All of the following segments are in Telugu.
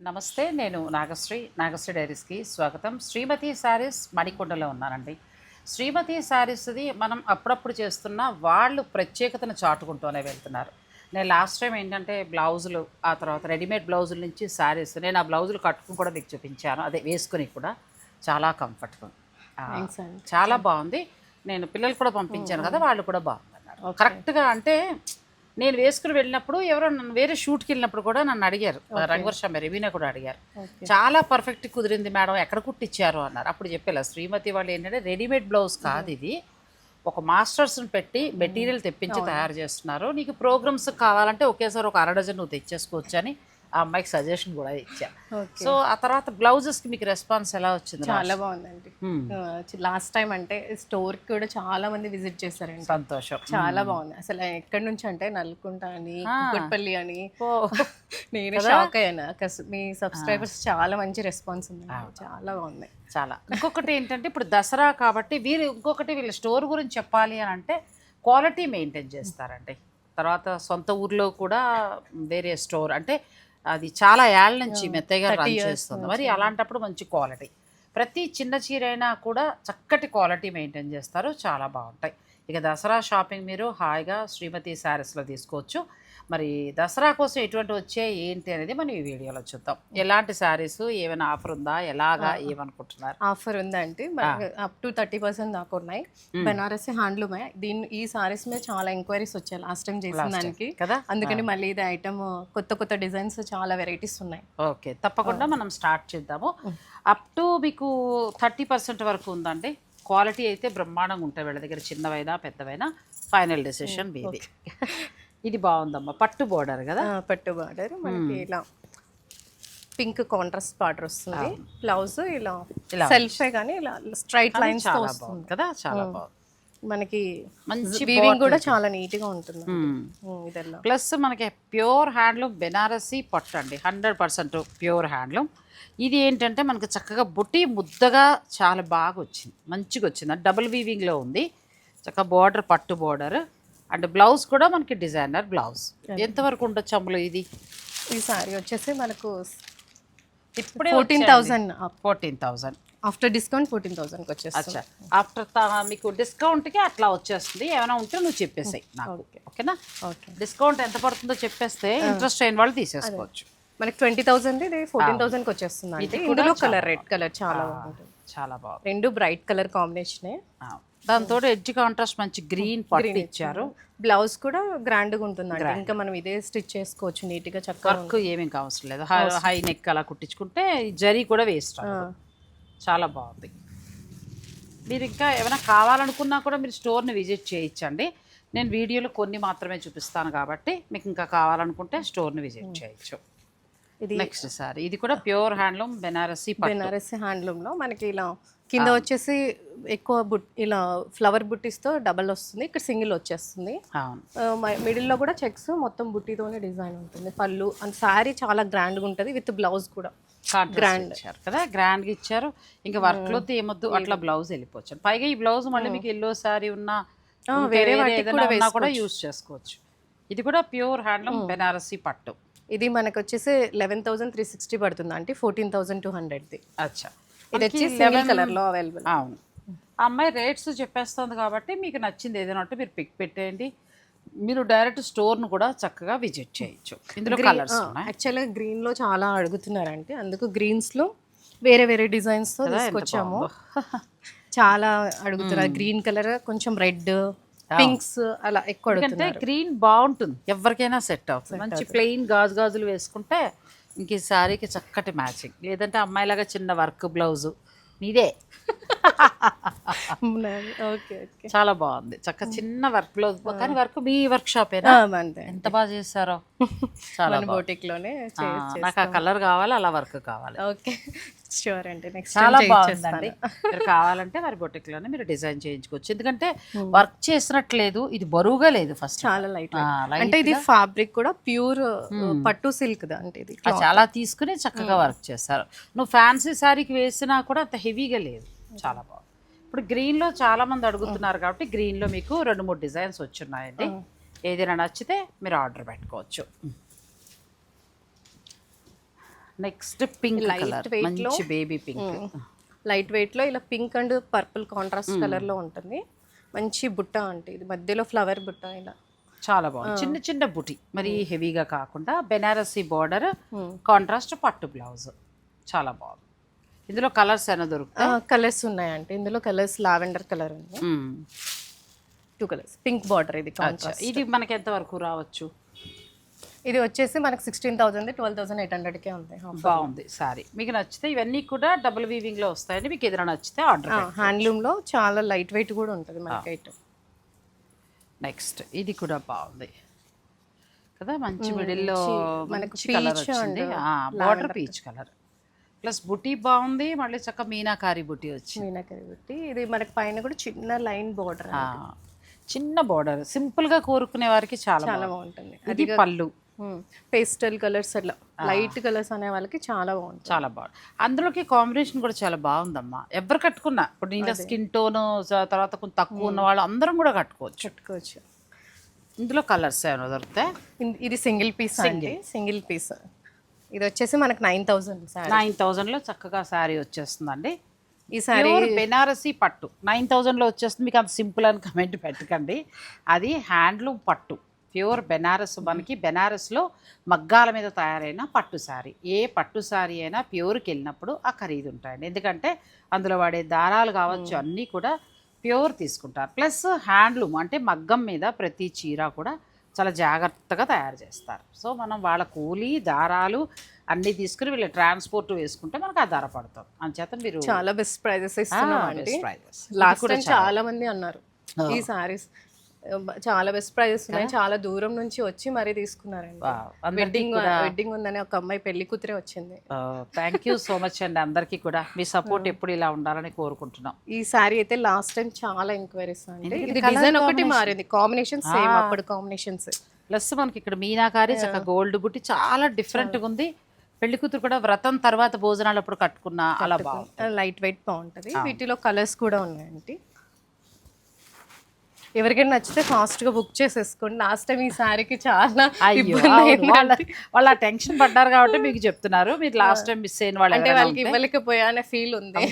నమస్తే, నేను నాగశ్రీ డైరీస్కి స్వాగతం. శ్రీమతి శారీస్ మణికొండలో ఉన్నానండి. శ్రీమతి శారీస్ది మనం అప్పుడప్పుడు చేస్తున్న వాళ్ళు ప్రత్యేకతను చాటుకుంటూనే వెళ్తున్నారు. నేను లాస్ట్ టైం ఏంటంటే బ్లౌజులు, ఆ తర్వాత రెడీమేడ్ బ్లౌజుల నుంచి శారీస్, నేను ఆ బ్లౌజులు కట్టుకుని కూడా మీకు చూపించాను. అదే వేసుకుని కూడా చాలా కంఫర్టబుల్, చాలా బాగుంది. నేను పిల్లలు కూడా పంపించాను కదా, వాళ్ళు కూడా బాగుందన్నారు. కరెక్ట్గా అంటే నేను వేసుకుని వెళ్ళినప్పుడు ఎవరో నన్ను వేరే షూట్కి వెళ్ళినప్పుడు కూడా నన్ను అడిగారు, రంగవర్ష రవీనా కూడా అడిగారు, చాలా పర్ఫెక్ట్ కుదిరింది మేడం, ఎక్కడ కుట్టించారు అన్నారు. అప్పుడు చెప్పేలా శ్రీమతి వాళ్ళు ఏంటంటే రెడీమేడ్ బ్లౌజ్ కాదు ఇది, ఒక మాస్టర్స్ని పెట్టి మెటీరియల్ తెప్పించి తయారు చేస్తున్నారు. నీకు ప్రోగ్రామ్స్ కావాలంటే ఒకేసారి ఒక డజన్ నువ్వు తెచ్చేసుకోవచ్చు అని ఆ అమ్మాయికి సజెషన్ కూడా ఇచ్చా. సో ఆ తర్వాత బ్లౌజెస్కి మీకు రెస్పాన్స్ ఎలా వచ్చింది? చాలా బాగుందండి. లాస్ట్ టైం అంటే స్టోర్కి కూడా చాలా మంది విజిట్ చేశారండి. సంతోషం, చాలా బాగుంది. అసలు ఎక్కడి నుంచి అంటే నల్కుంట అని, కుక్కట్పల్లి అని, నేను షాక్ అయ్యాను. మీ సబ్స్క్రైబర్స్ చాలా మంచి రెస్పాన్స్ ఉంది, చాలా బాగుంది. చాలా. ఇంకొకటి ఏంటంటే ఇప్పుడు దసరా కాబట్టి వీళ్ళ స్టోర్ గురించి చెప్పాలి అని అంటే క్వాలిటీ మెయింటైన్ చేస్తారండి. తర్వాత సొంత ఊర్లో కూడా వేరే స్టోర్ అంటే అది చాలా ఏళ్ళ నుంచి మెత్తగా రన్ చేస్తుంది. మరి అలాంటప్పుడు మంచి క్వాలిటీ, ప్రతి చిన్న చీర అయినా కూడా చక్కటి క్వాలిటీ మెయింటైన్ చేస్తారు, చాలా బాగుంటాయి. ఇక దసరా షాపింగ్ మీరు హాయిగా శ్రీమతి శారీస్లో తీసుకోవచ్చు. మరి దసరా కోసం ఎటువంటి వచ్చే ఏంటి అనేది మనం ఈ వీడియోలో చూద్దాం. ఎలాంటి శారీస్, ఏమైనా ఆఫర్ ఉందా, ఎలాగా, ఏమనుకుంటున్నారు? ఆఫర్ ఉందంటే అప్ టు 30% దాకా ఉన్నాయి. బెనారసి హ్యాండ్లూమ్. ఈ సారీస్ మీద చాలా ఎంక్వైరీస్ వచ్చాయి లాస్ట్ టైం చేసిన దానికి కదా, అందుకని మళ్ళీ ఇది ఐటమ్ కొత్త డిజైన్స్ చాలా వెరైటీస్ ఉన్నాయి. ఓకే, తప్పకుండా మనం స్టార్ట్ చేద్దాము. అప్ టు మీకు 30% వరకు ఉందండి. క్వాలిటీ అయితే బ్రహ్మాండంగా ఉంటాయి వీళ్ళ దగ్గర, చిన్నవైనా పెద్దవైనా. ఫైనల్ డెసిషన్ మీది. ఇది బాగుందమ్మా, పట్టు బోర్డర్ కదా, పట్టు బార్డర్ మనకి ఇలా పింక్ కాంట్రాస్ట్ బార్డర్ వస్తుంది. బ్లౌజ్ ఇలా సెల్ఫే కానీ ఇలా స్ట్రైట్ లైన్స్ తో వస్తుంది కదా, చాలా బాగుంది. మనకి మంచి వీవింగ్ కూడా చాలా నీట్ గా ఉంటుంది. ఇదెల్లా ప్లస్ మనకి ప్యూర్ హ్యాండ్లూమ్ బెనారసి పట్టు అండి, 100% ప్యూర్ హ్యాండ్లూమ్. ఇది ఏంటంటే మనకి చక్కగా బుట్టి ముద్దగా చాలా బాగా వచ్చింది, మంచిగా వచ్చింది. డబుల్ వీవింగ్లో ఉంది, చక్కగా బోర్డర్, పట్టు బోర్డర్. అండ్ బ్లౌజ్ కూడా మనకి డిజైనర్ బ్లౌజ్. ఎంతవరకు ఉండొచ్చు అమ్ములు ఇది? ఈ సారీ వచ్చేసి మనకు ఇప్పుడే 14,000 ఆఫ్టర్ డిస్కౌంట్ 14,000 వచ్చేస్తుంది. ఆఫ్టర్ మీకు డిస్కౌంట్కి అట్లా వచ్చేస్తుంది. ఏమైనా ఉంటే నువ్వు చెప్పేసాయి నాకు, ఓకేనా? ఓకే, డిస్కౌంట్ ఎంత పడుతుందో చెప్పేస్తే ఇంట్రెస్ట్ అయిన వాళ్ళు తీసేసుకోవచ్చు. మనకి 20,000 ఇది 14,000కి వచ్చేస్తుంది. అంటే ఇందులో కలర్ రెడ్ కలర్ చాలా బాగుంటుంది, చాలా బాగుంది. రెండు బ్రైట్ కలర్ కాంబినేషనే. దాంతో ఎడ్జ్ కాంట్రాస్ట్ మంచి గ్రీన్ పట్టు ఇచ్చారు. బ్లౌజ్ కూడా గ్రాండ్ గా ఉంటుంది, ఇంకా మనం ఇదే స్టిచ్ చేసుకోవచ్చు నీట్ గా. చక్కగా వర్క్ ఏమేమి అవసరం లేదు, హై నెక్ అలా కుట్టించుకుంటే జరీ కూడా వేస్ట్. చాలా బాగుంది. మీరు ఇంకా ఏమైనా కావాలనుకున్నా కూడా మీరు స్టోర్ని విజిట్ చేయించండి. నేను వీడియోలో కొన్ని మాత్రమే చూపిస్తాను కాబట్టి మీకు ఇంకా కావాలనుకుంటే స్టోర్ని విజిట్ చేయొచ్చు. ఇది నెక్స్ట్ సారీ, ఇది కూడా ప్యూర్ హ్యాండ్లూమ్ బెనారసి హ్యాండ్లూమ్ లో మనకి ఇలా కింద వచ్చేసి ఎక్కువ ఇలా ఫ్లవర్ బుట్టీస్తో డబల్ వస్తుంది, ఇక్కడ సింగిల్ వచ్చేస్తుంది. మిడిల్లో కూడా చెక్స్ మొత్తం బుట్టీతోనే డిజైన్ ఉంటుంది. పళ్ళు అండ్ శారీ చాలా గ్రాండ్గా ఉంటుంది, విత్ బ్లౌజ్ కూడా గ్రాండ్ ఇచ్చారు కదా, గ్రాండ్గా ఇచ్చారు. ఇంకా వర్క్లో ఏమొద్దు, అట్లా బ్లౌజ్ వెళ్ళిపోవచ్చు. పైగా ఈ బ్లౌజ్ మళ్ళీ మీకు ఎల్లో శారీ ఉన్నా వేరే కూడా యూజ్ చేసుకోవచ్చు. ఇది కూడా ప్యూర్ హ్యాండ్లూమ్ బెనారసి పట్టు. ఇది మనకు వచ్చేసి 11,360 పడుతుంది, అంటే 14,200. అచ్చా, ఇది వచ్చి సింగిల్ కలర్ లో అవైలబుల్. అవును, అమ్మాయి రేట్స్ చెప్పేస్తుంది కాబట్టి మీకు నచ్చింది ఏదైనా ఉంటే మీరు పిక్ పెట్టేయండి. మీరు డైరెక్ట్ స్టోర్ను కూడా చక్కగా విజిట్ చేయొచ్చు. ఇందులో కలర్స్ యాక్చువల్గా గ్రీన్లో చాలా అడుగుతున్నారంటే అందుకు గ్రీన్స్లో వేరే డిజైన్స్తో తీసుకొచ్చాము. చాలా అడుగుతున్నారు. గ్రీన్ కలర్, కొంచెం రెడ్, పింక్స్ అలా ఎక్కువ అడుగుతున్నారు. గ్రీన్ బాగుంటుంది, ఎవరికైనా సెట్ అవుతుంది. మంచి ప్లెయిన్ గాజులు వేసుకుంటే ఇంక ఈ శారీకి చక్కటి మ్యాచింగ్. లేదంటే అమ్మాయిలాగా చిన్న వర్క్ బ్లౌజు నీదే. ఓకే, చాలా బాగుంది, చక్క చిన్న వర్క్ బ్లౌజ్. కానీ వర్క్ మీ వర్క్ షాప్ ఎంత బాగా చేస్తారో, చాలా బోటిక్ లోనే. నాకు ఆ కలర్ కావాలి, అలా వర్క్ కావాలి. ఓకే, షూర్ అండి, నెక్స్ట్ చాలా బాగుందండి. మీరు కావాలంటే మరి బొటిక్ లోనే మీరు డిజైన్ చేయించుకోవచ్చు. ఎందుకంటే వర్క్ చేసినట్లేదు, ఇది బరువుగా లేదు. ఫస్ట్ చాలా లైట్, అంటే ఇది ఫ్యాబ్రిక్ కూడా ప్యూర్ పట్టు సిల్క్ అంటే ఇది చాలా తీసుకుని చక్కగా వర్క్ చేస్తారు. నువ్వు ఫ్యాన్సీ శారీకి వేసినా కూడా అంత హెవీగా లేదు, చాలా బాగుంది. ఇప్పుడు గ్రీన్లో చాలా మంది అడుగుతున్నారు కాబట్టి గ్రీన్లో మీకు 2-3 డిజైన్స్ వచ్చున్నాయండి. ఏదైనా నచ్చితే మీరు ఆర్డర్ పెట్టుకోవచ్చు. Next pink Light colour, weight లో మంచి బేబీ పింక్. లైట్ వెయిట్లో ఇలా పింక్ అండ్ పర్పుల్ కాంట్రాస్ట్ కలర్లో ఉంటుంది. మంచి బుట్ట అంటే ఇది మధ్యలో ఫ్లవర్ బుట్ట ఇలా చాలా బాగుంది. చిన్న చిన్న బుటి, మరి హెవీగా కాకుండా బెనారసీ బార్డర్, కాంట్రాస్ట్ పట్టు బ్లౌజ్, చాలా బాగుంది. ఇందులో కలర్స్ అయినా దొరుకుతాయి? కలర్స్ ఉన్నాయంటే ఇందులో కలర్స్ లావెండర్ కలర్ ఉంది, 2 కలర్స్, పింక్ బార్డర్ ఇది కాంట్రాస్ట్. ఇది మనకి ఎంత వరకు రావచ్చు? ఇది వచ్చేసి మనకి 16,000 12,800కే ఉంది. బాగుంది సారీ. మీకు నచ్చితే ఇవన్నీ కూడా డబుల్ వీవింగ్లో వస్తాయండి. మీకు ఏదైనా నచ్చితే ఆర్డర్. హ్యాండ్లూమ్లో చాలా లైట్ వెయిట్ కూడా ఉంటుంది మనకి ఐటమ్. నెక్స్ట్ ఇది కూడా బాగుంది కదా, మంచి మిడిల్లో మనకు మంచి కలర్ వచ్చింది, బార్డర్ పీచ్ కలర్ ప్లస్ బుటీ బాగుంది. మళ్ళీ చక్క మీనాకారి బుటీ వచ్చింది, మీనాకరి బుట్టి. ఇది మనకి పైన కూడా చిన్న లైన్ బార్డర్, చిన్న బార్డర్, సింపుల్ గా కోరుకునే వారికి చాలా చాలా బాగుంటుంది. ఇది పళ్ళు పేస్టల్ కలర్స్ అట్లా లైట్ కలర్స్ అనే వాళ్ళకి చాలా బాగుంటుంది. చాలా బాగుంది. అందులోకి కాంబినేషన్ కూడా చాలా బాగుందమ్మా. ఎవరు కట్టుకున్నా, ఇప్పుడు నీళ్ళ స్కిన్ టోన్ తర్వాత కొంచెం తక్కువ ఉన్న వాళ్ళు అందరం కూడా కట్టుకోవచ్చు. ఇందులో కలర్స్ ఏమైనా దొరుకుతాయి? ఇది సింగిల్ పీస్ అండి, సింగిల్ పీస్. ఇది వచ్చేసి మనకి 9,000. 9,000లో చక్కగా శారీ వచ్చేస్తుందండి. ఈ శారీ బెనారసీ పట్టు 9,000లో వచ్చేస్తుంది. మీకు అంత సింపుల్ అని కమెంట్ పెట్టకండి, అది హ్యాండ్లూమ్ పట్టు, ప్యూర్ బెనారస్. మనకి బెనారస్లో మగ్గాల మీద తయారైన పట్టు శారీ. ఏ పట్టు శారీ అయినా ప్యూర్కి వెళ్ళినప్పుడు ఆ ఖరీదు ఉంటాయండి, ఎందుకంటే అందులో వాడే దారాలు కావచ్చు అన్నీ కూడా ప్యూర్ తీసుకుంటారు. ప్లస్ హ్యాండ్లూమ్ అంటే మగ్గం మీద ప్రతి చీర కూడా చాలా జాగ్రత్తగా తయారు చేస్తారు. సో మనం వాళ్ళ కూలీ దారాలు అన్నీ తీసుకుని వీళ్ళ ట్రాన్స్పోర్ట్ వేసుకుంటే మనకు ఆధారపడతాం. అంచేత మీరు చాలా బెస్ట్ ప్రైజెస్ ఇస్తున్నాం అండి. ప్రైజెస్ లాస్ట్ టైం చాలా మంది అన్నారు ఈ సారీస్ చాలా బెస్ట్ ప్రైజెస్ ఉన్నాయి, చాలా దూరం నుంచి వచ్చి మరీ తీసుకున్నారండి. వెడ్డింగ్ ఉందని ఒక అమ్మాయి పెళ్లి కూతురే వచ్చింది. థ్యాంక్ యూ సో మచ్ అండి. అందరికీ కూడా మీ సపోర్ట్ ఎప్పుడు ఇలా ఉండాలని కోరుకుంటున్నాం. ఈ సారీ అయితే లాస్ట్ టైం చాలా ఎంక్వైరీస్ అండి. ఇది డిజైన్ ఒకటి మారింది, కాంబినేషన్ సేమ్ అప్పుడు కాంబినేషన్స్. ప్లస్ మనకి ఇక్కడ మీనాకారి చక్క గోల్డ్ బుట్టి చాలా డిఫరెంట్గా ఉంది. పెళ్లి కూతురు కూడా వ్రతం తర్వాత భోజనాలు అప్పుడు కట్టుకున్న అలా బాగుంది, లైట్ వెయిట్ బాగుంటుంది. వీటిలో కలర్స్ కూడా ఉన్నాయండి. ఎవరికైనా నచ్చితే ఫాస్ట్గా బుక్ చేసేసుకోండి. లాస్ట్ టైం ఈ సారీకి చాలా వాళ్ళ టెన్షన్ పడ్డారు కాబట్టి మీకు చెప్తున్నారు. మీరు లాస్ట్ టైం మిస్ అయిన వాళ్ళు అంటే వాళ్ళకి ఇవ్వలేకపోయా అనే ఫీల్ ఉంది,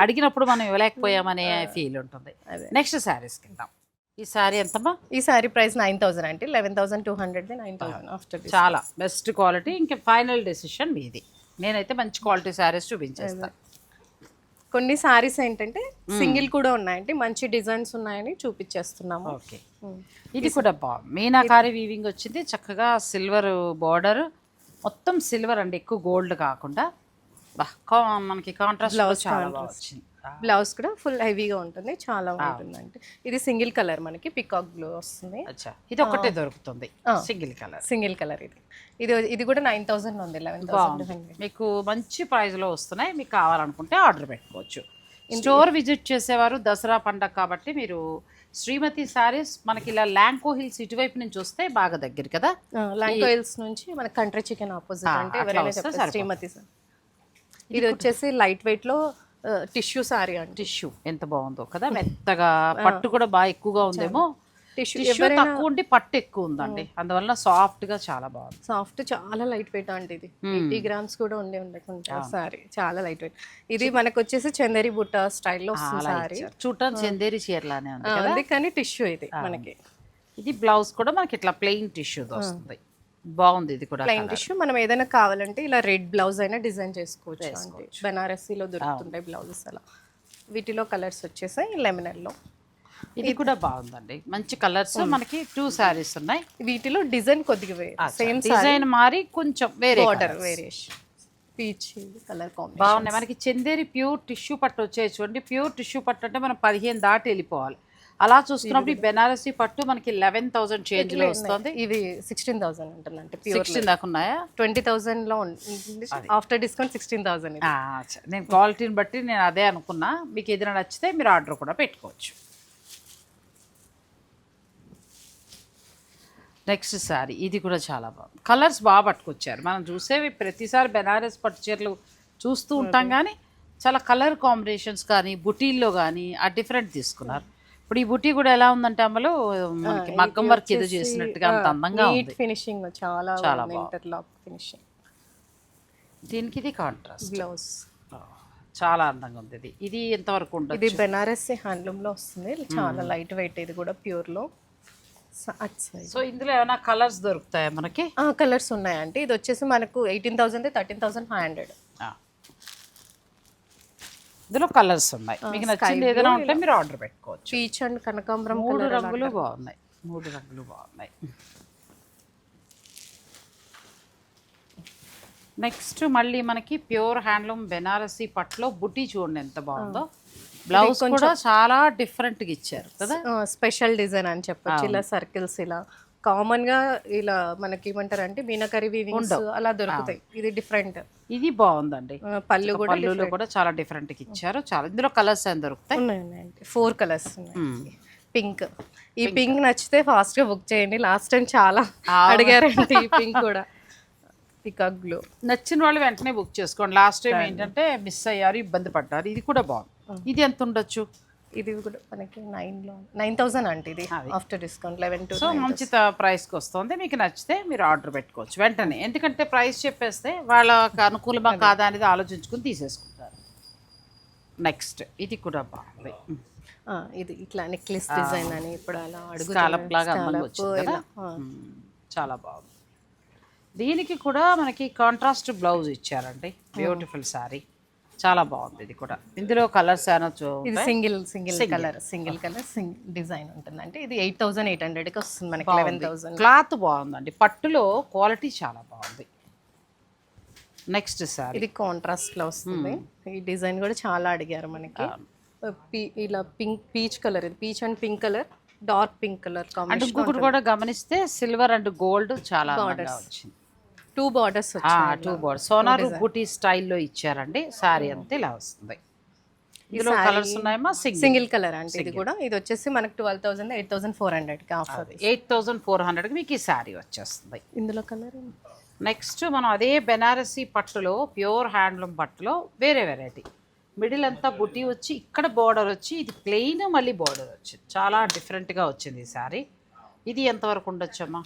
అడిగినప్పుడు మనం ఇవ్వలేకపోయామనే ఫీల్ ఉంటుంది. నెక్స్ట్ శారీస్కి వెళ్దాం. ఈ శారీ ఎంతమ్మా? ఈ శారీ ప్రైస్ 9,000 అంటే 11,200, 9,000 ఆఫ్టర్. చాలా బెస్ట్ క్వాలిటీ. ఇంకా ఫైనల్ డెసిషన్ మీది. నేనైతే మంచి క్వాలిటీ శారీస్ చూపించేస్తాను. కొన్ని సారీస్ ఏంటంటే సింగిల్ కూడా ఉన్నాయండి, మంచి డిజైన్స్ ఉన్నాయని చూపించేస్తున్నాము. ఓకే, ఇది కూడా బాగుంది. మీనాకారి వీవింగ్ వచ్చింది, చక్కగా సిల్వర్ బార్డర్, మొత్తం సిల్వర్ అండి, ఎక్కువ గోల్డ్ కాకుండా. మనకి కాంట్రాస్ట్ చాలా బాగా వచ్చింది. బ్లౌజ్ కూడా ఫుల్ హెవీగా ఉంటుంది, చాలా బాగుంటుందండి. ఇది సింగిల్ కలర్, మనకి పికాక్ బ్లూ వస్తుంది. ఇది ఒకటే దొరుకుతుంది సింగిల్ కలర్. సింగిల్ కలర్ ఇది కూడా 9,000 ఉంది, 11,200. మీకు మంచి ప్రైస్లో వస్తున్నాయి. మీకు కావాలనుకుంటే ఆర్డర్ పెట్టుకోవచ్చు. స్టోర్ విజిట్ చేసేవారు దసరా పండగ కాబట్టి మీరు శ్రీమతి సారీస్ మనకి ఇలా ల్యాంకో హిల్స్ ఇటువైపు నుంచి వస్తే బాగా దగ్గర కదా. ల్యాంకో హిల్స్ నుంచి మన కంట్రీ చికెన్ ఆపోజిట్ అంటే ఎవరైనా చెప్తారు శ్రీమతి సారీ. ఇది వచ్చేసి లైట్ వెయిట్ లో టిష్యూ సారీ అండి. టిష్యూ ఎంత బాగుందో కదా, మెత్తగా, పట్టు కూడా బాగా ఎక్కువగా ఉందేమో. టిష్యూ తక్కువ ఉండి పట్టు ఎక్కువ ఉందండి, అందువల్ల సాఫ్ట్ గా చాలా బాగుంది. సాఫ్ట్, చాలా లైట్ వెయిట్ అంటే ఇది 80 గ్రామ్స్ కూడా ఉండకుండా సారీ, చాలా లైట్ వెయిట్. ఇది మనకు వచ్చేసి చందేరి బుట్ట స్టైల్లో వస్తుంది సారీ. చూడటానికి చందేరి చీరలానే ఉంది కానీ టిష్యూ ఇది మనకి. ఇది బ్లౌజ్ కూడా మనకి ఇట్లా ప్లెయిన్ టిష్యూ వస్తుంది, బాగుంది. ఇది కూడా ప్లెయిన్ టిష్యూ. మనం ఏదైనా కావాలంటే ఇలా రెడ్ బ్లౌజ్ అయినా డిజైన్ చేసుకోవచ్చు. బనారసీలో దొరుకుతుంటాయి బ్లౌజెస్ అలా. వీటిలో కలర్స్ వచ్చేసాయి లెమన్ ఎల్లో. ఇది కూడా బాగుందండి, మంచి కలర్స్. మనకి 2 సారీస్ ఉన్నాయి. వీటిలో డిజైన్ కొద్దిగా సేమ్ డిజైన్ మారి కొంచెం వేరే border variation, peach colour combination బాగున్నాయి. మనకి చందేరి ప్యూర్ టిష్యూ పట్టు వచ్చేది చూడండి. ప్యూర్ టిష్యూ పట్టు అంటే మనం 15 దాటి వెళ్ళిపోవాలి. అలా చూసుకున్నప్పుడు ఈ బెనారసీ పట్టు మనకి 11,000 చేంజ్ లో వస్తుంది. ఇది 16,000 ఉంటుంది, అంటే 16 దాకా ఉన్నాయా? 20,000 లో ఉంటుంది, ఆఫ్టర్ డిస్కౌంట్ 16,000. నేను క్వాలిటీని బట్టి నేను అదే అనుకున్నా. మీకు ఏదైనా నచ్చితే మీరు ఆర్డర్ కూడా పెట్టుకోవచ్చు. నెక్స్ట్ సారీ, ఇది కూడా చాలా బాగుంది. కలర్స్ బాగా పట్టుకొచ్చారు. మనం చూసేవి ప్రతిసారి బెనారస్ పట్టు చీరలు చూస్తూ ఉంటాం, కానీ చాలా కలర్ కాంబినేషన్స్ కానీ బుటీల్లో కానీ ఆ డిఫరెంట్ తీసుకున్నారు. ఇప్పుడు ఈ బుటీ కూడా ఎలా ఉందంటే అమ్మలో మనకి మగ్గం వర్క్ ఏదో చేసినట్టుగా అంత అందంగా ఉంది. ఫినిషింగ్ చాలా బాగుంది, ఇంటర్లాక్ ఫినిషింగ్. దీనికి ఇది కాంట్రాస్ట్ బ్లౌజ్. చాలా అందంగా ఉంది. ఇది ఇది ఎంతవరకు ఉంటుంది? ఇది బెనారస్ హ్యాండ్లూమ్లో వస్తుంది, చాలా లైట్ వెయిట్. ఇది కూడా ప్యూర్లో. సో ఇందులో ఏమైనా కలర్స్ దొరుకుతాయా మనకి? కలర్స్ ఉన్నాయండి. ఇది వచ్చేసి మనకు 18,000 13,500. ఇందులో కలర్స్ ఉన్నాయి. మీకు నచ్చింది ఏదైనా ఉంటే మీరు ఆర్డర్ పెట్టుకోవచ్చు. పీచ్ అండ్ కనకాంబరం 3 రంగులు బాగున్నాయి. 3 రంగులు బాగున్నాయి. నెక్స్ట్ మళ్ళీ మనకి ప్యూర్ హ్యాండ్లూమ్ బెనారసీ పట్టులో బుటీ చూడండి ఎంత బాగుందో. బ్లౌజ్ కూడా చాలా డిఫరెంట్గా ఇచ్చారు కదా, స్పెషల్ డిజైన్ అని చెప్పొచ్చు. ఇలా సర్కిల్స్, ఇలా కామన్ గా ఇలా మనకి ఏమంటారు అంటే మీనాకరి వీవింగ్స్ అలా దొరుకుతాయి. ఇది డిఫరెంట్. ఇది బాగుందండి. పళ్ళు కూడా చాలా డిఫరెంట్ గా ఇచ్చారు. చాలా ఇందులో కలర్స్ ఏం దొరుకుతాయి? ఉన్నాయండి, 4 కలర్స్ ఉన్నాయి. పింక్, ఈ పింక్ నచ్చితే ఫాస్ట్ గా బుక్ చేయండి. లాస్ట్ టైం చాలా అడిగారండి ఈ పింక్ కూడా. పికాక్ బ్లూ నచ్చిన వాళ్ళు వెంటనే బుక్ చేసుకోండి. లాస్ట్ టైం ఏంటంటే మిస్ అయ్యారు, ఇబ్బంది పడ్డారు. ఇది కూడా బాగుంది. ఇది ఎంత ఉండొచ్చు? ఇది కూడా మనకి 9,000 అంటే ఇది ఆఫ్టర్ డిస్కౌంట్ 11 to. సో మంచి ప్రైస్కి వస్తుంది. మీకు నచ్చితే మీరు ఆర్డర్ పెట్టుకోవచ్చు వెంటనే. ఎందుకంటే ప్రైస్ చెప్పేస్తే వాళ్ళకి అనుకూలమా కాదా అనేది ఆలోచించుకుని తీసేసుకుంటారు. నెక్స్ట్ ఇది కూడా బాగుంది. ఇది ఇట్లా నెక్లెస్ డిజైన్ అని ఇప్పుడు అలా స్కాలప్ లాగా వచ్చింది కదా, చాలా బాగుంది. దీనికి కూడా మనకి కాంట్రాస్ట్ బ్లౌజ్ ఇచ్చారండి. బ్యూటిఫుల్ శారీ, చాలా బాగుంది. ఇది కూడా ఇందులో కలర్స్ అనొచ్చు. ఇది సింగిల్ కలర్ డిజైన్ ఉంటుంది. అంటే ఇది 8,800కి వస్తుంది మనకి. 11,000. క్లాత్ బాగుందండి, పట్టులో క్వాలిటీ చాలా బాగుంది. నెక్స్ట్ సారీ ఇది కాంట్రాస్ట్ లో వస్తుంది. ఈ డిజైన్ కూడా చాలా అడిగారు మనకి. ఇలా పింక్ పీచ్ కలర్, ఇది peach and pink colour, dark pink colour combination. అంటే ఇంకొకటి కూడా గమనిస్తే సిల్వర్ అండ్ గోల్డ్ చాలా అందంగా వచ్చింది. 2 బార్డర్స్ 2 బార్డర్స్ సోనారు బూటీ స్టైల్లో ఇచ్చారండి. సారీ అంతే ఇలా వస్తుంది. ఇందులో కలర్స్ ఉన్నాయమ్మా? సింగిల్ కలర్ అంటే ఇది కూడా. ఇది వచ్చేసి మనకు 12,000 8,400కి ఆఫర్. 8,400కి మీకు ఈ సారీ వచ్చేస్తుంది. ఇందులో కలర్. నెక్స్ట్ మనం అదే బెనారసీ పట్టులో ప్యూర్ హ్యాండ్లూమ్ పట్టులో వేరే వెరైటీ. మిడిల్ అంతా బుటీ వచ్చి ఇక్కడ బార్డర్ వచ్చి, ఇది ప్లెయిన్ మళ్ళీ బార్డర్ వచ్చింది. చాలా డిఫరెంట్గా వచ్చింది ఈ సారీ. ఇది ఎంతవరకు ఉండొచ్చమ్మా?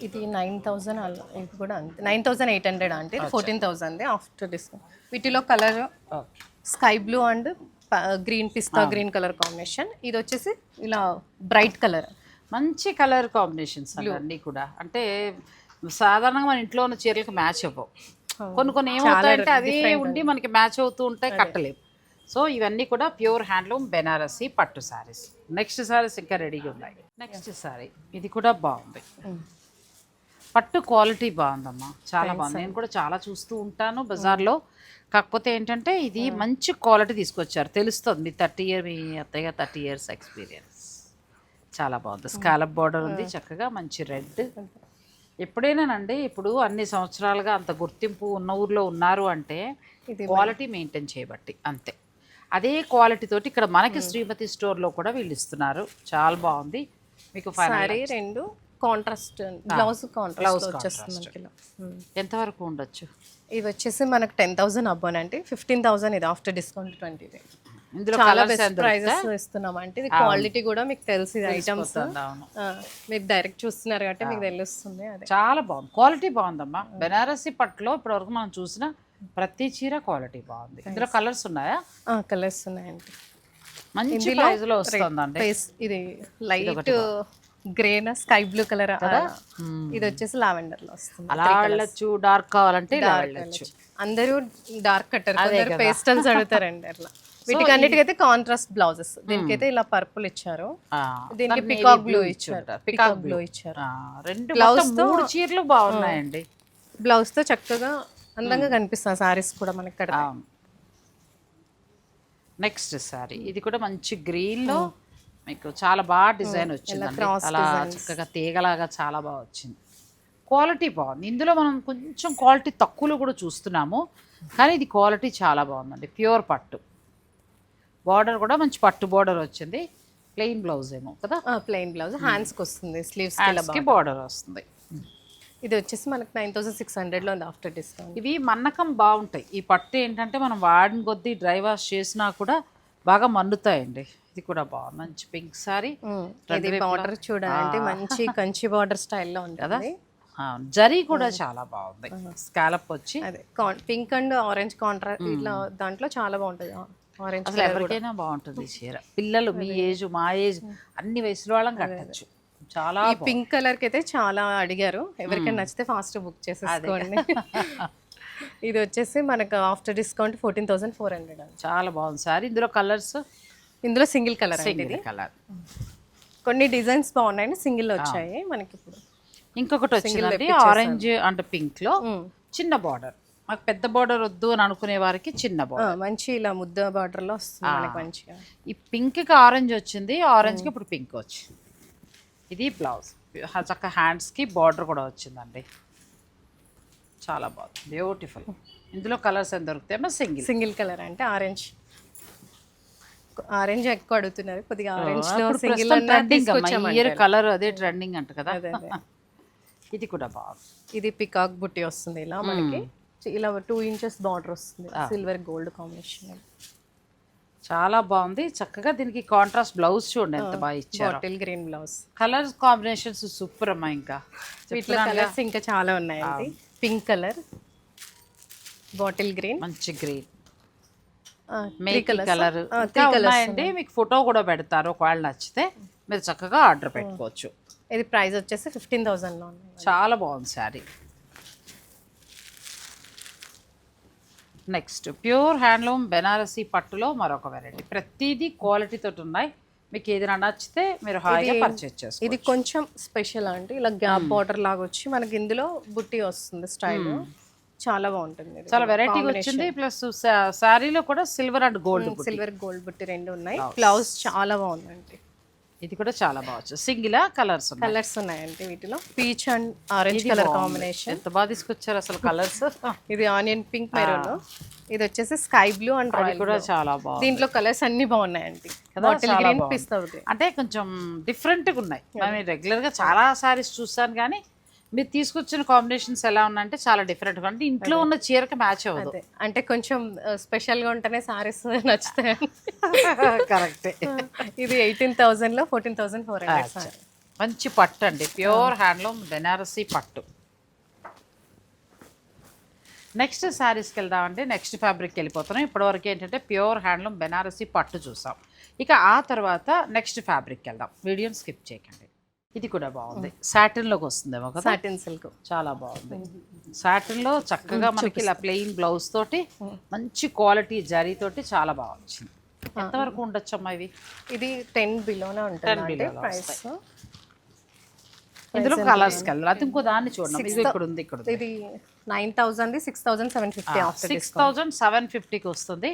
ఇది 9,000. ఇది కూడా అంతే 9,800 అంటే 14,000 ఆఫ్టర్ డిస్కౌంట్. వీటిలో colour sky blue and green, pista green colour combination. ఇది వచ్చేసి ఇలా బ్రైట్ కలర్, మంచి కలర్ కాంబినేషన్స్ అన్నీ కూడా. అంటే సాధారణంగా మన ఇంట్లో ఉన్న చీరలకు మ్యాచ్ అవ్వవు. కొన్ని ఏమవుతాయంటే అదే ఉండి మనకి మ్యాచ్ అవుతూ ఉంటాయి, కట్టలేవు. సో ఇవన్నీ కూడా ప్యూర్ హ్యాండ్లూమ్ బెనారసీ పట్టు సారీస్. నెక్స్ట్ సారీస్ ఇంకా రెడీగా ఉన్నాయి. నెక్స్ట్ సారీ ఇది కూడా బాగుంది. పట్టు క్వాలిటీ బాగుందమ్మా, చాలా బాగుంది. నేను కూడా చాలా చూస్తూ ఉంటాను బజార్లో. కాకపోతే ఏంటంటే ఇది మంచి క్వాలిటీ తీసుకొచ్చారు, తెలుస్తుంది. మీ 30 years ఎక్స్పీరియన్స్. చాలా బాగుంది. స్కాలప్ బార్డర్ ఉంది, చక్కగా మంచి రెడ్. ఎప్పుడైనానండి, ఇప్పుడు అన్ని సంవత్సరాలుగా అంత గుర్తింపు ఉన్న ఊర్లో ఉన్నారు అంటే క్వాలిటీ మెయింటైన్ చేయబట్టి అంతే. అదే క్వాలిటీ తోటి ఇక్కడ మనకి శ్రీమతి స్టోర్లో కూడా వీళ్ళు ఇస్తున్నారు. చాలా బాగుంది. మీకు సారీ 2 కాంట్రాస్ట్, బ్లౌజ్ కాంట్రాస్ట్ వచ్చేస్తుంది. ఎంతవరకు ఉండొచ్చు? ఇవి వచ్చేసి మనకు 10,000 అబ్బోన్ అంటే 15,000. ఇది ఆఫ్టర్ డిస్కౌంట్ 20. ఇందులో చాలా బెస్ట్ ప్రైజెస్ ఇస్తున్నాం. అంటే ఇది క్వాలిటీ కూడా మీకు తెలిసి ఐటమ్స్ మీరు డైరెక్ట్ చూస్తున్నారు కాబట్టి మీకు తెలుస్తుంది. అదే చాలా బాగుంది, క్వాలిటీ బాగుందమ్మా. బెనారసీ పట్టులో ఇప్పటివరకు మనం చూసిన ప్రతి చీర క్వాలిటీ బాగుంది. ఇందులో కలర్స్ ఉన్నాయా? కలర్స్ ఉన్నాయండి. మంచి ప్రైస్ లో వస్తుందండి. ఇది లైట్ గ్రేనా స్కై బ్లూ కలర్, ఇది వచ్చేసి లావెండర్ లో వస్తుంది. అలా వెళ్ళొచ్చు, డార్క్ కావాలంటే ఇలా వెళ్ళొచ్చు. అందరూ డార్క్ కట్టారు, పేస్టల్స్ అడుగుతారండి అట్లా. వీటికి అన్నిటికైతే కాంట్రాస్ట్ బ్లౌజెస్. దీనికైతే ఇలా పర్పుల్ ఇచ్చారు, దీనికి పికాక్ బ్లూ ఇచ్చారు. పికాక్ బ్లూ ఇచ్చారు. బ్లౌజ్ 3 చీరలు బాగున్నాయండి. బ్లౌజ్ తో చక్కగా అందంగా కనిపిస్తాయి సారీస్ కూడా మనకి ఇక్కడ. నెక్స్ట్ సారీ ఇది కూడా మంచి గ్రీన్ లో మీకు చాలా బాగా డిజైన్ వచ్చింది. అలా చక్కగా తీగలాగా చాలా బాగా వచ్చింది. క్వాలిటీ బాగుంది. ఇందులో మనం కొంచెం క్వాలిటీ తక్కువలో కూడా చూస్తున్నాము, కానీ ఇది క్వాలిటీ చాలా బాగుందండి. ప్యూర్ పట్టు. బార్డర్ కూడా మంచి పట్టు బార్డర్ వచ్చింది. ప్లెయిన్ బ్లౌజ్ ఏమో కదా? ప్లెయిన్ బ్లౌజ్, హ్యాండ్స్కి వస్తుంది, స్లీవ్స్కి బార్డర్ వస్తుంది. ఇది వచ్చేసి మనకి 9,600లో ఉంది ఆఫ్టర్ డిస్కౌంట్. ఇవి మన్నకం బాగుంటాయి. ఈ పట్టు ఏంటంటే మనం వాడిన కొద్దీ డ్రై వాష్ చేసినా కూడా బాగా మన్నుతాయండి. ఇది కూడా బాగుంది, మంచి పింక్ సారీ. ఇది బార్డర్ చూడాలంటే మంచి కంచి బార్డర్ స్టైల్లో ఉంది కదా. జరీ కూడా చాలా బాగుంది, స్కాలప్ వచ్చి. అదే పింక్ అండ్ ఆరెంజ్ కాంట్రాస్ట్ ఇట్లా దాంట్లో చాలా బాగుంటుంది. ఆరెంజ్ అసలు ఎవరికైనా బాగుంటుంది ఈ చీర. పిల్లలు మీ ఏజ్ మా ఏజ్ అన్ని వయసులో వాళ్ళం కట్టచ్చు. చాలా ఈ పింక్ కలర్ కి అయితే చాలా అడిగారు. ఎవరికైనా నచ్చితే ఫాస్ట్ బుక్ చేసేసుకోండి. ఇది వచ్చేసి మనకు ఆఫ్టర్ డిస్కౌంట్ 14,400. చాలా బాగుంది సారీ. ఇందులో కలర్స్, ఇందులో సింగిల్ కలర్, సింగిల్ కలర్. కొన్ని డిజైన్స్ బాగున్నాయి, సింగిల్ వచ్చాయి మనకి. ఇప్పుడు ఇంకొకటి వచ్చిందండి ఆరెంజ్ అండ్ పింక్ లో చిన్న బార్డర్. మాకు పెద్ద బార్డర్ వద్దు అని అనుకునే వారికి చిన్న బార్డర్, మంచి ఇలా ముద్ద బార్డర్ లో వస్తుంది మనకి మంచిగా. ఈ పింక్ కి ఆరెంజ్ వచ్చింది, ఆరెంజ్ కి ఇప్పుడు పింక్ వచ్చింది. ఇది బ్లౌజ్, చక్క హ్యాండ్స్ కి బార్డర్ కూడా వచ్చిందండి. చాలా బాగుంది, బ్యూటిఫుల్. ఇందులో కలర్స్ ఎంత దొరుకుతాయేమో సింగిల్ కలర్ అంటే ఆరెంజ్. ఆరెంజ్ ఎక్కువ అడుగుతున్నారు, కొద్దిగా ఆరెంజ్ లో సింగిల్ ఇయర్ కలర్ అదే ట్రెండింగ్ అంట కదా. ఇది కూడా బాగుంది. ఇది పికాక్ బుట్టి వస్తుంది ఇలా మనకి, ఇలా 2 inches బార్డర్ వస్తుంది, సిల్వర్ గోల్డ్ కాంబినేషన్. చాలా బాగుంది. చక్కగా దీనికి కాంట్రాస్ట్ బ్లౌజ్ చూడండి ఎంత బాగా ఇచ్చారు. Bottle green blouse. Colours combinations super అమ్మా. ఇంకా వీటిలో కలర్స్ ఇంకా చాలా ఉన్నాయండి. పింక్ కలర్, బాటిల్ గ్రీన్, మంచి గ్రీన్, మేక్ కలర్ ఉన్నాయండి. మీకు ఫోటో కూడా పెడతారు, ఒకవేళ నచ్చితే మీరు చక్కగా ఆర్డర్ పెట్టుకోవచ్చు. ఇది ప్రైస్ వచ్చేసి 15,000 లో ఉంది. చాలా బాగుంది sari. Next pure handloom Banarasi పట్టులో మరొక వెరైటీ. ప్రతిదీ క్వాలిటీ తోటి ఉన్నాయి. మీకు ఏదైనా నచ్చితే మీరు హాయిగా పర్చేజ్ చేసుకోవచ్చు. ఇది కొంచెం స్పెషల్ అంటే ఇలా గ్యాప్ బార్డర్ లాగా వచ్చి మనకి ఇందులో బుట్టి వస్తుంది స్టైల్. చాలా బాగుంటుంది, చాలా వెరైటీ వచ్చింది. ప్లస్ శారీలో కూడా silver and gold, silver gold బుట్టి రెండు ఉన్నాయి. బ్లౌజ్ చాలా బాగుందండి. ఇది కూడా చాలా బాగా సింగిల్ కలర్స్ ఉన్నాయండి. వీటిలో peach and orange colour combination ఎంత బాగా తీసుకొచ్చారు అసలు కలర్స్. ఇది ఆనియన్ పింక్ మెరూన్, ఇది వచ్చేసి స్కై బ్లూ అండ్ రాయల్ కూడా చాలా బాగుంది. దీంట్లో కలర్స్ అన్ని బాగున్నాయండి. బాటిల్ గ్రీన్, పిస్తా గ్రీన్, అంటే కొంచెం డిఫరెంట్గా ఉన్నాయి. నేను రెగ్యులర్గా చాలా సారీస్ చూస్తాను, కానీ మీరు తీసుకొచ్చిన కాంబినేషన్స్ ఎలా ఉన్నాయంటే చాలా డిఫరెంట్గా. అంటే ఇంట్లో ఉన్న చీరకి మ్యాచ్ అవ్వదు, అంటే కొంచెం స్పెషల్గా ఉంటేనే సారీస్ నచ్చుతాయి. కరెక్టే. ఇది 18,000 లో 14,400. మంచి పట్టు అండి, ప్యూర్ హ్యాండ్లూమ్ బెనారసీ పట్టు. నెక్స్ట్ శారీస్కి వెళ్దామండి. నెక్స్ట్ ఫ్యాబ్రిక్కి వెళ్ళిపోతున్నాం. ఇప్పటివరకు ఏంటంటే ప్యూర్ హ్యాండ్లూమ్ బెనారసీ పట్టు చూసాం. ఇక ఆ తర్వాత నెక్స్ట్ ఫ్యాబ్రిక్కి వెళ్దాం. వీడియోని స్కిప్ చేయకండి. ఇది కూడా బాగుంది, సాటిన్లోకి వస్తుందేమో కదా. సాటిన్ సిల్క్ చాలా బాగుంది. సాటిన్లో చక్కగా మనకి ఇలా ప్లెయిన్ బ్లౌజ్ తోటి మంచి క్వాలిటీ జరీ తోటి చాలా బాగా వచ్చింది. ఎంతవరకు ఉండొచ్చు అమ్మా ఇవి? ఇది 10 బిలోనే ఉంటుంది ప్రైస్. ఇందులో కలర్స్ కలర్ అది ఇంకో దాన్ని చూడండి. ఇక్కడ ఉంది, ఇక్కడ ఇది 9,000, 6,750. 6,750కి వస్తుంది.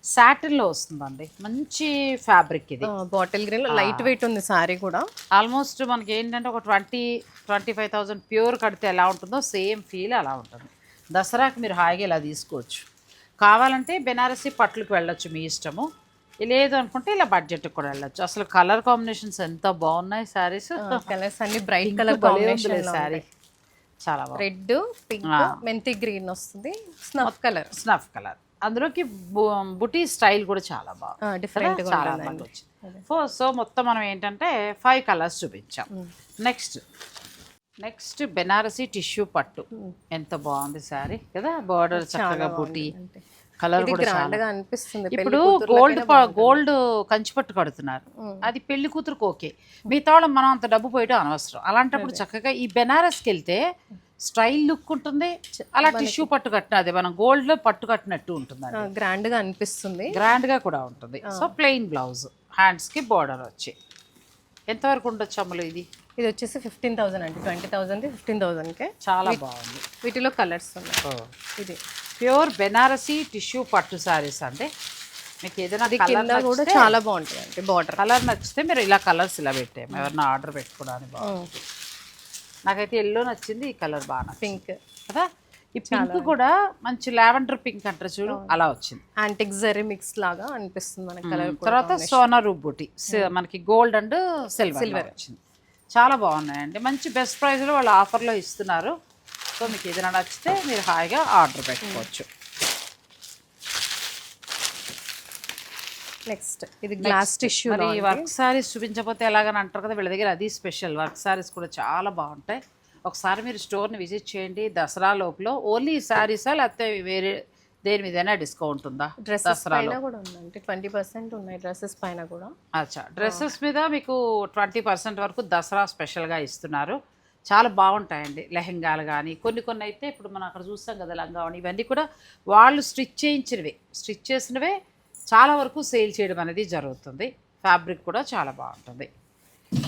సాటిన్లో వస్తుందండి, మంచి ఫ్యాబ్రిక్. ఇది బాటిల్ గ్రీన్, లైట్ వెయిట్ ఉంది సారీ కూడా. ఆల్మోస్ట్ మనకి ఏంటంటే ఒక 20-25,000 ప్యూర్ కడితే ఎలా ఉంటుందో సేమ్ ఫీల్ అలా ఉంటుంది. దసరాకి మీరు హాయిగా ఇలా తీసుకోవచ్చు. కావాలంటే బెనారసీ పట్లకు వెళ్ళొచ్చు, మీ ఇష్టము. లేదు అనుకుంటే ఇలా బడ్జెట్కి కూడా వెళ్ళొచ్చు. అసలు కలర్ కాంబినేషన్స్ ఎంత బాగున్నాయి శారీస్. కలర్స్ అన్ని బ్రైట్ కలర్ కాంబినేషన్ శారీ. చాలా బాగుంది. రెడ్, పింక్, మెంతి గ్రీన్ వస్తుంది, స్నఫ్ కలర్. అందులోకి బుటీ స్టైల్ కూడా చాలా బాగా డిఫరెంట్ చాలా బాగా వచ్చింది. సో మొత్తం మనం ఏంటంటే 5 కలర్స్ చూపించాం. నెక్స్ట్ బెనారసీ టిష్యూ పట్టు. ఎంత బాగుంది శారీ కదా. బార్డర్ చక్కగా బుటీ కలర్ కూడా చాలా అనిపిస్తుంది. ఇప్పుడు గోల్డ్ కంచిపట్టు కడుతున్నారు, అది పెళ్లి కూతురుకు ఓకే. మిగతా వాళ్ళం మనం అంత డబ్బు పోయటం అనవసరం. అలాంటప్పుడు చక్కగా ఈ బెనారస్కి వెళ్తే స్టైల్ లుక్ ఉంటుంది. అలా టిష్యూ పట్టు కట్టినది మనం గోల్డ్ లో పట్టు కట్టినట్టు ఉంటుంది, గ్రాండ్ గా అనిపిస్తుంది, గ్రాండ్ గా కూడా ఉంటుంది. సో ప్లెయిన్ బ్లౌజ్, హ్యాండ్స్ కి బార్డర్ వచ్చి ఎంతవరకు ఉండొచ్చు అమ్మలు? ఇది వచ్చేసి 15,000 అండి. 20,000, 15,000కే చాలా బాగుంది. వీటిలో కలర్స్ ఉన్నాయి. ఇది ప్యూర్ బెనారసీ టిష్యూ పట్టు శారీస్ అంటే మీకు ఏదైనా కలర్ కూడా చాలా బాగుంటుంది అండి. బార్డర్ కలర్ నచ్చితే మీరు ఇలా కలర్స్ ఇలా పెట్టాము, ఎవరన్నా ఆర్డర్ పెట్టుకోవడానికి బాగుంటుంది. నాకైతే ఎల్లో నచ్చింది, ఈ కలర్ బాగా పింక్ కదా. ఈ పింక్ కూడా మంచి లావెండర్ పింక్ అంటారు చూడు, అలా వచ్చింది. యాంటిక్ జరీ మిక్స్ లాగా అనిపిస్తుంది మనకి కలర్. తర్వాత సోనా బూటీ మనకి గోల్డ్ అండ్ సిల్వర్ వచ్చింది. చాలా బాగున్నాయండి, మంచి బెస్ట్ ప్రైస్లో వాళ్ళు ఆఫర్లో ఇస్తున్నారు. సో మీకు ఏదైనా నచ్చితే మీరు హాయిగా ఆర్డర్ పెట్టుకోవచ్చు. నెక్స్ట్ ఇది గ్లాస్ టిష్యూ. మరి వర్క్ సారీస్ చూపించకపోతే ఎలాగని అంటారు కదా, వీళ్ళ దగ్గర అది స్పెషల్. వర్క్ సారీస్ కూడా చాలా బాగుంటాయి. ఒకసారి మీరు స్టోర్ని విజిట్ చేయండి దసరా లోపల. ఓన్లీ శారీసా లేకపోతే వేరే దేని మీదైనా డిస్కౌంట్ ఉందా? డ్రెస్సెస్ పైన కూడా ఉందండి, 20% ఉన్నాయి డ్రెస్సెస్ పైన కూడా. అచ్చా, డ్రెస్సెస్ మీద మీకు 20% వరకు దసరా స్పెషల్గా ఇస్తున్నారు. చాలా బాగుంటాయండి లెహెంగాలు కానీ, కొన్ని అయితే ఇప్పుడు మనం అక్కడ చూస్తాం కదా లంగావని, ఇవన్నీ కూడా వాళ్ళు స్టిచ్ చేసినవే చాలా వరకు సేల్ చేయడం అనేది జరుగుతుంది. ఫ్యాబ్రిక్ కూడా చాలా బాగుంటుంది.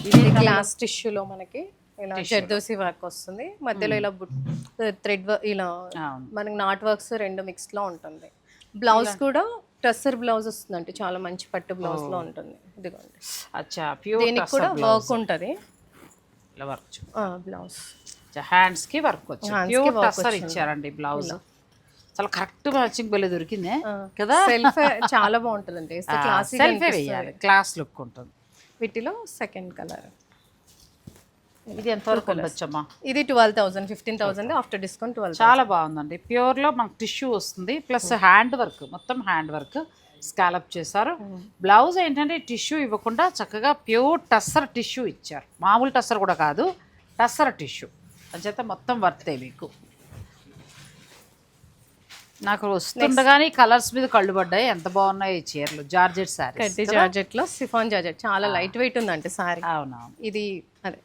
ఇది గ్లాస్ టిష్యూలో మనకి ఇలా జర్దోసి వర్క్ వస్తుంది, మధ్యలో ఇలా థ్రెడ్ ఇలా మనకి నాట్ వర్క్స్ 2 మిక్స్లో ఉంటుంది. బ్లౌజ్ కూడా టస్సర్ బ్లౌజ్ వస్తుంది అంటే చాలా మంచి పట్టు బ్లౌజ్ లో ఉంటుంది. ఇదిగోండి. అచ్చా, ప్యూర్ దీనికి కూడా వర్క్ ఉంటుంది. ఇలా వర్క్ బ్లౌజ్ హ్యాండ్స్ కి వర్క్ వచ్చింది, ప్యూర్ టస్సర్ ఇచ్చారండి బ్లౌజ్. చాలా కరెక్ట్ మ్యాచింగ్ బెల్ల దొరికింది కదా. సెల్ఫ్ చాలా బాగుంటుందండి, సెల్ఫ్ వేయాలి, క్లాస్ లుక్ ఉంటుంది. వీటిలో సెకండ్ కలర్ ఇది ఎంతవరకు ఉండొచ్చమ్మా? ఇది 12,000 15,000 ఆఫ్టర్ డిస్కౌంట్ 12,000. చాలా బాగుందండి, ప్యూర్లో మనకు టిష్యూ వస్తుంది, ప్లస్ హ్యాండ్ వర్క్, మొత్తం హ్యాండ్ వర్క్ స్కాలప్ చేశారు. బ్లౌజ్ ఏంటంటే టిష్యూ ఇవ్వకుండా చక్కగా ప్యూర్ టస్సర్ టిష్యూ ఇచ్చారు, మామూలు టస్సర్ కూడా కాదు, టస్సర్ టిష్యూ. అంచేత మొత్తం వర్తే మీకు. నాకు వస్తుండగానే కలర్స్ మీద కళ్ళు పడ్డాయి, ఎంత బాగున్నాయి ఈ చీరలు. జార్జెట్ సారీ, కడ్డీ జార్జెట్లో సిఫాన్ జార్జెట్, చాలా లైట్ వెయిట్ ఉందంటే సారీ. అవునవును. ఇది అదే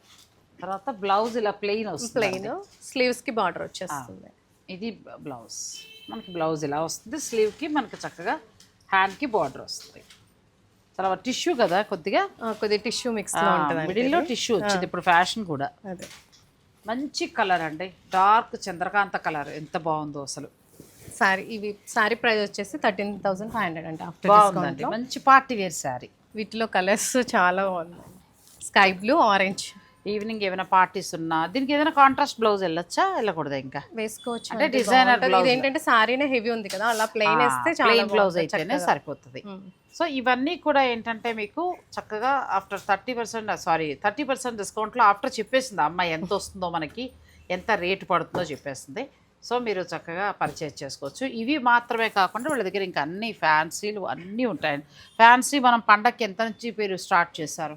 తర్వాత బ్లౌజ్ ఇలా ప్లెయిన్ వస్తుంది, ప్లెయిన్ స్లీవ్స్కి బార్డర్ వచ్చేస్తుంది. ఇది బ్లౌజ్, మనకి బ్లౌజ్ ఇలా వస్తుంది, స్లీవ్కి మనకి చక్కగా హ్యాండ్కి బార్డర్ వస్తుంది. తర్వాత టిష్యూ కదా, కొద్దిగా టిష్యూ మిక్స్లో ఉంటుంది, మిడిల్లో టిష్యూ వచ్చింది ఇప్పుడు ఫ్యాషన్ కూడా. అదే మంచి కలర్ అండి, డార్క్ చంద్రకాంత కలర్, ఎంత బాగుందో అసలు. సారీ ఇవి సారీ ప్రైస్ వచ్చేసి 13,500 అంటే ఆఫ్టర్ బాగుందండి, మంచి పార్టీ వేర్ శారీ. వీటిలో కలర్స్ చాలా బాగున్నాయి, స్కై బ్లూ, ఆరెంజ్. ఈవినింగ్ ఏమైనా పార్టీస్ ఉన్నా దీనికి ఏదైనా కాంట్రాస్ట్ బ్లౌజ్ వెళ్ళొచ్చా, వెళ్ళకూడదా? ఇంకా వేసుకోవచ్చు అంటే డిజైనర్ బ్లౌజ్. ఏంటంటే సారీనే హెవీ ఉంది కదా, అలా ప్లెయిన్ వేస్తే ప్లెయిన్ బ్లౌజ్ అయితేనే సరిపోతుంది. సో ఇవన్నీ కూడా ఏంటంటే మీకు చక్కగా ఆఫ్టర్ 30% డిస్కౌంట్లో ఆఫ్టర్ చెప్పేసింది అమ్మాయి ఎంత వస్తుందో మనకి, ఎంత రేటు పడుతుందో చెప్పేస్తుంది. సో మీరు చక్కగా పర్చేజ్ చేసుకోవచ్చు. ఇవి మాత్రమే కాకుండా వాళ్ళ దగ్గర ఇంకా అన్ని ఫ్యాన్సీలు అన్నీ ఉంటాయండి. ఫ్యాన్సీ మనం పండగకి ఎంత నుంచి మీరు స్టార్ట్ చేశారు?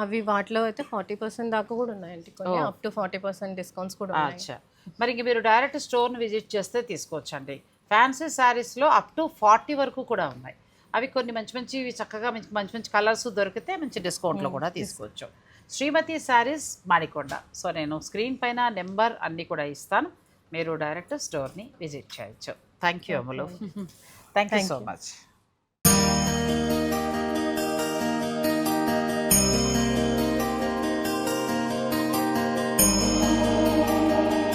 అవి వాటిలో అయితే 40% దాకా కూడా ఉన్నాయండి, కొన్ని అప్ టు 40% డిస్కౌంట్స్ కూడా ఉన్నాయి. అచ్చా, మరి ఇంక మీరు డైరెక్ట్ స్టోర్ని విజిట్ చేస్తే తీసుకోవచ్చండి. ఫ్యాన్సీ శారీస్లో అప్ టు 40 వరకు కూడా ఉన్నాయి. అవి కొన్ని మంచి చక్కగా మంచి కలర్స్ దొరికితే మంచి డిస్కౌంట్లో కూడా తీసుకోవచ్చు. శ్రీమతి శారీస్ మాడికొండ. సో నేను స్క్రీన్ పైన నెంబర్ అన్నీ కూడా ఇస్తాను, మీరు డైరెక్ట్ స్టోర్ని విజిట్ చేయొచ్చు. Thank you Ammulu, thank you so much.